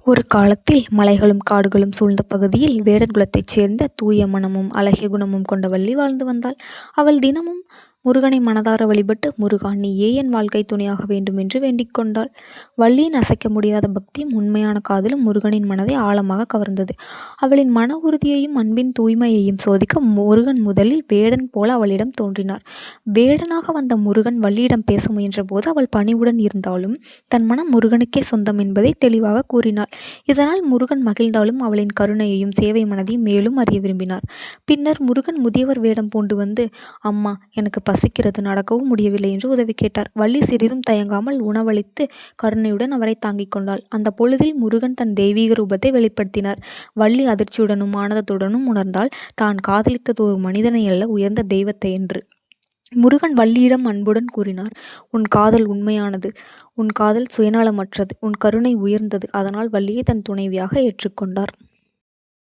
ஒரு காலத்தில் மலைகளும் காடுகளும் சூழ்ந்த பகுதியில் வேடன் குலத்தைச் சேர்ந்த தூய மனமும் அழகிய குணமும் கொண்ட வள்ளி வாழ்ந்து வந்தாள். அவள் தினமும் முருகனை மனதார வழிபட்டு, முருகா, நீயே என் வாழ்க்கை துணையாக வேண்டும் என்று வேண்டிக் கொண்டாள். வள்ளியின் அசைக்க முடியாத பக்தியும் உண்மையான காதலும் முருகனின் மனதை ஆழமாக கவர்ந்தது. அவளின் மன உறுதியையும் அன்பின் தூய்மையையும் சோதிக்க முருகன் முதலில் வேடன் போல அவளிடம் தோன்றினார். வேடனாக வந்த முருகன் வள்ளியிடம் பேச முயன்றபோது அவள் பணிவுடன் இருந்தாலும் தன் மனம் முருகனுக்கே சொந்தம் என்பதை தெளிவாக கூறினாள். இதனால் முருகன் மகிழ்ந்தாலும் அவளின் கருணையையும் சேவை மனதையும் மேலும் அறிய விரும்பினார். பின்னர் முருகன் முதியவர் வேடம் பூண்டு வந்து, அம்மா, எனக்கு பசிக்கிறது, நடக்கவும் முடியவில்லை என்று உதவி கேட்டார். வள்ளி சிறிதும் தயங்காமல் உணவளித்து கருணையுடன் அவரை தாங்கிக் கொண்டாள். அந்த பொழுதில் முருகன் தன் தெய்வீக ரூபத்தை வெளிப்படுத்தினார். வள்ளி அதிர்ச்சியுடனும் ஆனந்தத்துடனும் உணர்ந்தாள், தான் காதலித்தது ஒரு மனிதனை அல்ல, உயர்ந்த தெய்வத்தை என்று. முருகன் வள்ளியிடம் அன்புடன் கூறினார், உன் காதல் உண்மையானது, உன் காதல் சுயநலமற்றது, உன் கருணை உயர்ந்தது. அதனால் வள்ளியை தன் துணைவியாக ஏற்றுக்கொண்டார்.